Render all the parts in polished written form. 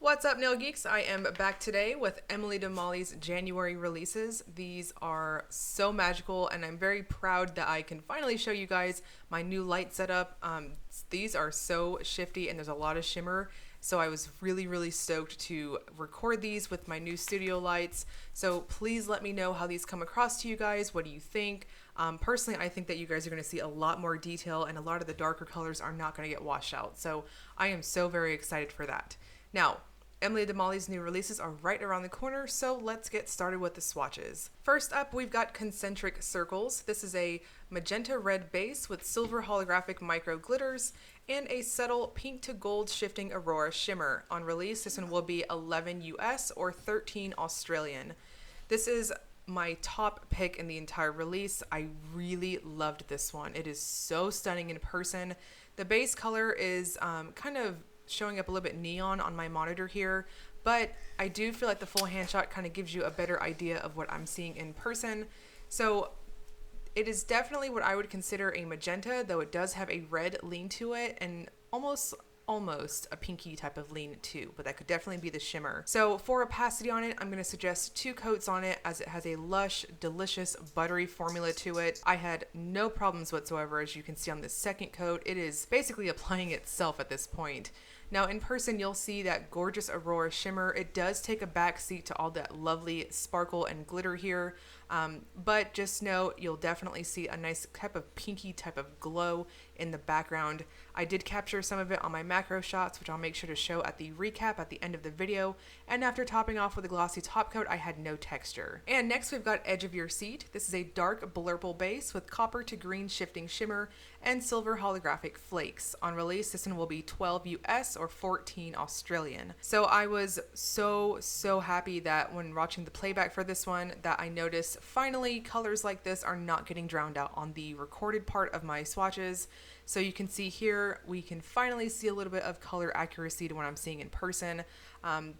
What's up, nail geeks? I am back today with Emily DeMolly's January releases. These are so magical, and I'm very proud that I can finally show you guys my new light setup. These are so shifty, and there's a lot of shimmer, so I was really stoked to record these with my new studio lights. So please let me know how these come across to you guys. What do you think? Personally, I think that you guys are going to see a lot more detail, and a lot of the darker colors are not going to get washed out. So I am so very excited for that. Now, Emily DeMolly's new releases are right around the corner, so let's get started with the swatches. First up, we've got Concentric Circles. This is a magenta red base with silver holographic micro glitters and a subtle pink to gold shifting aurora shimmer. On release, this one will be 11 US or 13 Australian. This is my top pick in the entire release. I really loved this one. It is so stunning in person. The base color is kind of showing up a little bit neon on my monitor here, but I do feel like the full hand shot kind of gives you a better idea of what I'm seeing in person. So it is definitely what I would consider a magenta, though it does have a red lean to it and almost a pinky type of lean too, but that could definitely be the shimmer. So for opacity on it, I'm going to suggest 2 coats on it, as it has a lush, delicious, buttery formula to it. I had no problems whatsoever, as you can see on the second coat. It is basically applying itself at this point. Now in person, you'll see that gorgeous aurora shimmer. It does take a back seat to all that lovely sparkle and glitter here, but just know you'll definitely see a nice type of pinky type of glow in the background. I did capture some of it on my macro shots, which I'll make sure to show at the recap at the end of the video. And after topping off with a glossy top coat, I had no texture. And next we've got Edge of Your Seat. This is a dark blurple base with copper to green shifting shimmer and silver holographic flakes. On release, this one will be 12 US or 14 Australian. So I was so happy that when watching the playback for this one, that I noticed finally colors like this are not getting drowned out on the recorded part of my swatches. So you can see here, we can finally see a little bit of color accuracy to what I'm seeing in person.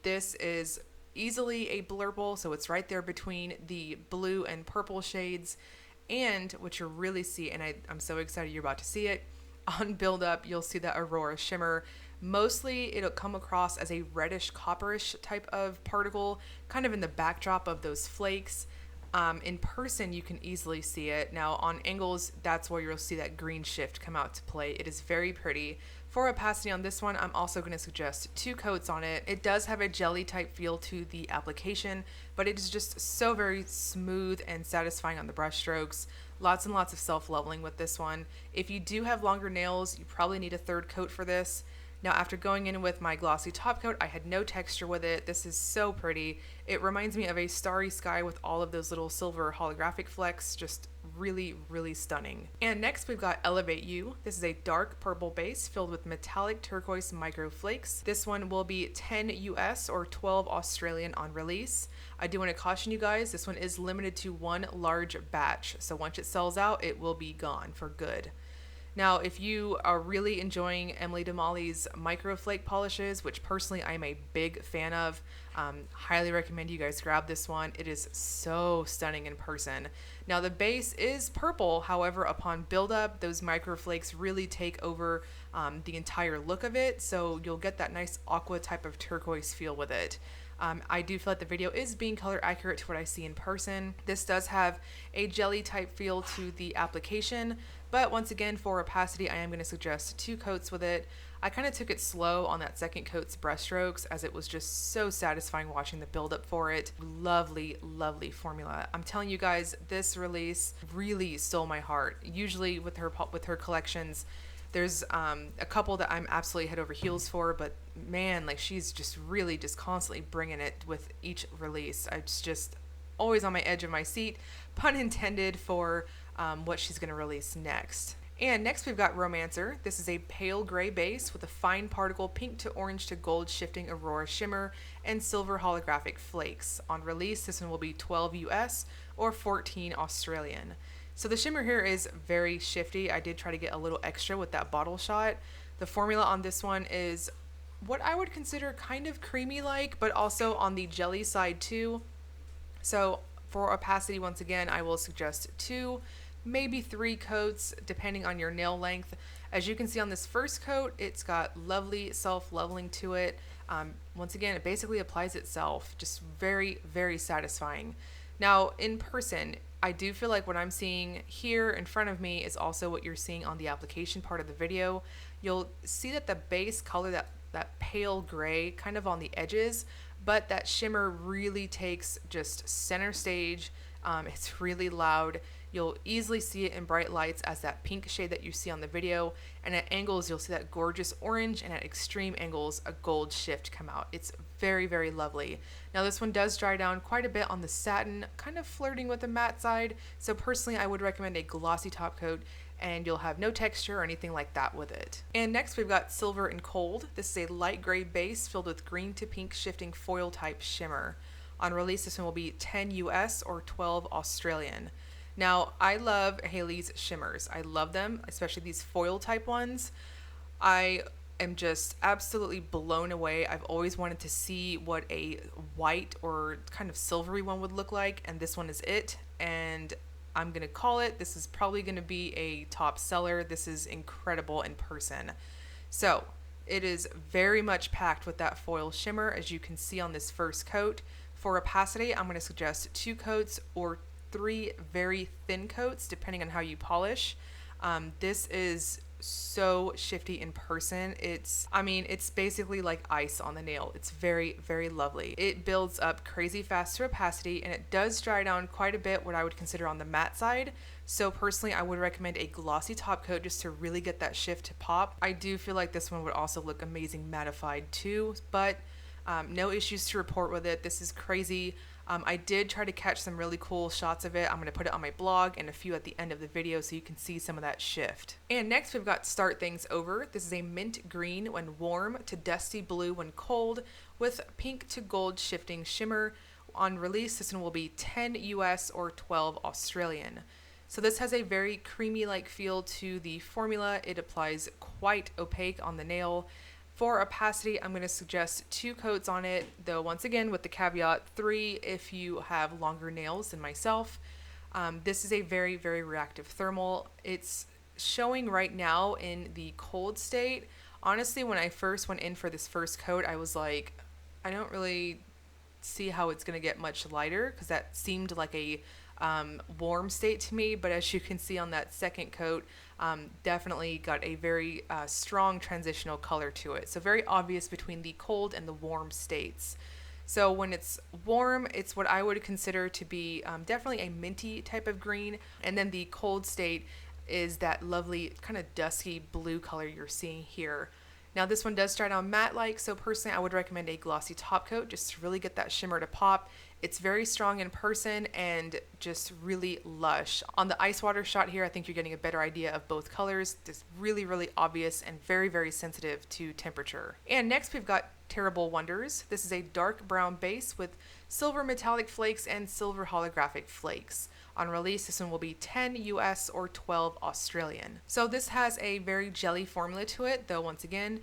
This is easily a blurple, so it's right there between the blue and purple shades. And what you'll really see, and I'm so excited you're about to see it, on build up, you'll see that aurora shimmer. Mostly it'll come across as a reddish copperish type of particle, kind of in the backdrop of those flakes. In person, you can easily see it. Now on angles, that's where you'll see that green shift come out to play. It is very pretty. For opacity on this one, I'm also going to suggest 2 coats on it. It does have a jelly type feel to the application, but it is just so very smooth and satisfying on the brush strokes. Lots and lots of self-leveling with this one. If you do have longer nails, you probably need a 3rd coat for this. Now after going in with my glossy top coat, I had no texture with it. This is so pretty. It reminds me of a starry sky with all of those little silver holographic flecks. Just really stunning. And next we've got Elevate You. This is a dark purple base filled with metallic turquoise micro flakes. This one will be 10 US or 12 Australian on release. I do want to caution you guys, this one is limited to 1 large batch. So once it sells out, it will be gone for good. Now, if you are really enjoying Emily DeMolly's micro flake polishes, which personally I'm a big fan of, highly recommend you guys grab this one. It is so stunning in person. Now the base is purple, however, upon buildup, those micro flakes really take over the entire look of it, so you'll get that nice aqua type of turquoise feel with it. I do feel like the video is being color accurate to what I see in person. This does have a jelly type feel to the application, but once again, for opacity, I am going to suggest 2 coats with it. I kind of took it slow on that second coat's brush strokes, as it was just so satisfying watching the buildup for it. Lovely formula. I'm telling you guys, this release really stole my heart. Usually with her collections, there's a couple that I'm absolutely head over heels for, but man, like she's just really just constantly bringing it with each release. It's just always on my edge of my seat, pun intended, for what she's going to release next. And next we've got Romancer. This is a pale gray base with a fine particle pink to orange to gold shifting aurora shimmer and silver holographic flakes. On release, this one will be 12 US or 14 Australian. So the shimmer here is very shifty. I did try to get a little extra with that bottle shot. The formula on this one is what I would consider kind of creamy like, but also on the jelly side too. So for opacity, once again, I will suggest 2, maybe 3 coats depending on your nail length. As you can see on this first coat, it's got lovely self-leveling to it. Once again, it basically applies itself, just very, very satisfying. Now, in person, I do feel like what I'm seeing here in front of me is also what you're seeing on the application part of the video. You'll see that the base color, that pale gray kind of on the edges, but that shimmer really takes just center stage. It's really loud. You'll easily see it in bright lights as that pink shade that you see on the video, and at angles you'll see that gorgeous orange, and at extreme angles a gold shift come out. It's very, very lovely. Now this one does dry down quite a bit on the satin, kind of flirting with the matte side, so personally I would recommend a glossy top coat, and you'll have no texture or anything like that with it. And next we've got Silver and Cold. This is a light gray base filled with green to pink shifting foil type shimmer. On release, this one will be 10 US or 12 Australian. Now, I love Haley's shimmers. I love them, especially these foil type ones. I am just absolutely blown away. I've always wanted to see what a white or kind of silvery one would look like, and this one is it. And I'm gonna call it. This is probably gonna be a top seller. This is incredible in person. So it is very much packed with that foil shimmer, as you can see on this first coat. For opacity, I'm gonna suggest 2 coats or 3 very thin coats, depending on how you polish. This is so shifty in person. It's basically like ice on the nail. It's very, very lovely. It builds up crazy fast to opacity, and it does dry down quite a bit, what I would consider on the matte side. So personally, I would recommend a glossy top coat just to really get that shift to pop. I do feel like this one would also look amazing mattified too, but no issues to report with it. This is crazy. I did try to catch some really cool shots of it. I'm going to put it on my blog and a few at the end of the video so you can see some of that shift. And next we've got Start Things Over. This is a mint green when warm to dusty blue when cold with pink to gold shifting shimmer. On release, this one will be 10 US or 12 Australian. So this has a very creamy-like feel to the formula. It applies quite opaque on the nail. For opacity, I'm going to suggest 2 coats on it, though once again with the caveat 3 if you have longer nails than myself. This is a very, very reactive thermal. It's showing right now in the cold state. Honestly, when I first went in for this first coat, I was like, I don't really see how it's going to get much lighter, because that seemed like a warm state to me, but as you can see on that second coat, definitely got a very strong transitional color to it. So very obvious between the cold and the warm states. So when it's warm, it's what I would consider to be definitely a minty type of green, and then the cold state is that lovely kind of dusky blue color you're seeing here. Now this one does dry down matte-like, so personally I would recommend a glossy top coat just to really get that shimmer to pop. It's very strong in person and just really lush. On the ice water shot here, I think you're getting a better idea of both colors. Just really, really obvious and very, very sensitive to temperature. And next we've got Terrible Wonders. This is a dark brown base with silver metallic flakes and silver holographic flakes. On release, this one will be 10 US or 12 Australian. So this has a very jelly formula to it, though once again,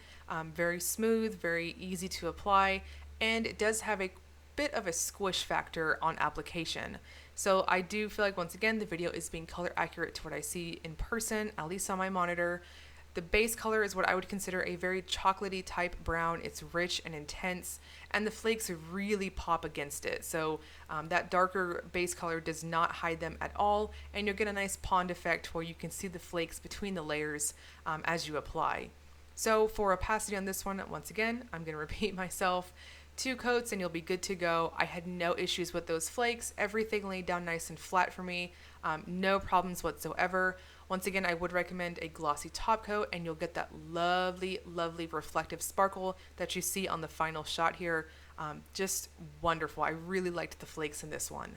very smooth, very easy to apply, and it does have a bit of a squish factor on application. So I do feel like once again the video is being color accurate to what I see in person, at least on my monitor. The base color is what I would consider a very chocolatey type brown. It's rich and intense, and the flakes really pop against it. So that darker base color does not hide them at all, and you'll get a nice pond effect where you can see the flakes between the layers as you apply. So for opacity on this one, once again, I'm going to repeat myself. 2 coats and you'll be good to go. I had no issues with those flakes. Everything laid down nice and flat for me. No problems whatsoever. Once again, I would recommend a glossy top coat, and you'll get that lovely, lovely reflective sparkle that you see on the final shot here. Just wonderful. I really liked the flakes in this one.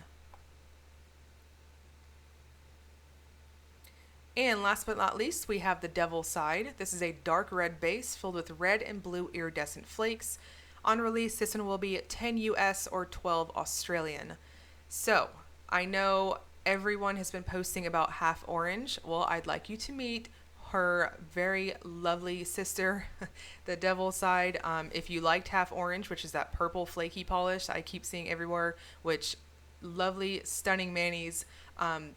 And last but not least, we have the Devil Side. This is a dark red base filled with red and blue iridescent flakes. On release, this one will be 10 US or 12 Australian. So, I know everyone has been posting about Half Orange. Well, I'd like you to meet her very lovely sister, the Devil Side. If you liked Half Orange, which is that purple flaky polish I keep seeing everywhere, which lovely, stunning manis,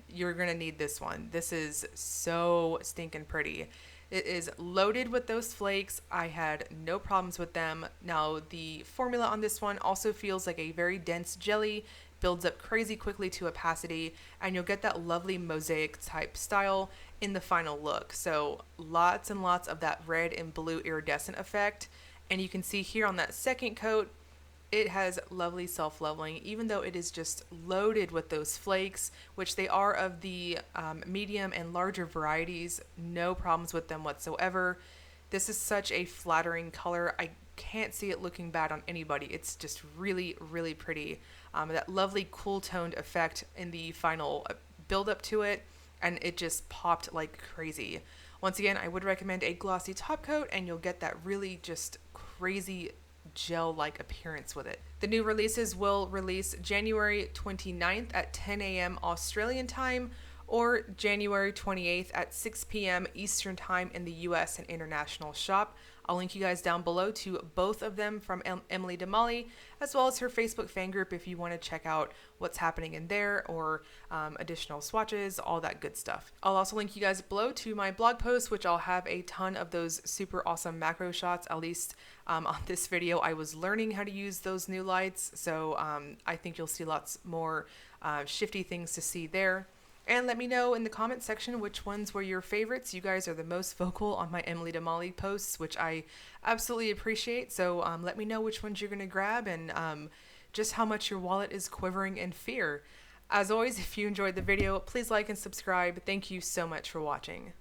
you're going to need this one. This is so stinking pretty. It is loaded with those flakes. I had no problems with them. Now, the formula on this one also feels like a very dense jelly, builds up crazy quickly to opacity, and you'll get that lovely mosaic type style in the final look. So lots and lots of that red and blue iridescent effect. And you can see here on that second coat, it has lovely self-leveling, even though it is just loaded with those flakes, which they are of the medium and larger varieties. No problems with them whatsoever. This is such a flattering color. I can't see it looking bad on anybody. It's just really, really pretty. That lovely cool toned effect in the final build up to it, and it just popped like crazy. Once again, I would recommend a glossy top coat, and you'll get that really just crazy gel-like appearance with it. The new releases will release January 29th at 10 a.m. Australian time, or January 28th at 6 p.m. Eastern time in the US and international shop. I'll link you guys down below to both of them from Emily DeMolly, as well as her Facebook fan group if you want to check out what's happening in there, or additional swatches, all that good stuff. I'll also link you guys below to my blog post, which I'll have a ton of those super awesome macro shots. At least on this video, I was learning how to use those new lights, so I think you'll see lots more shifty things to see there. And let me know in the comment section which ones were your favorites. You guys are the most vocal on my Emily DeMolly posts, which I absolutely appreciate. So let me know which ones you're going to grab, and just how much your wallet is quivering in fear. As always, if you enjoyed the video, please like and subscribe. Thank you so much for watching.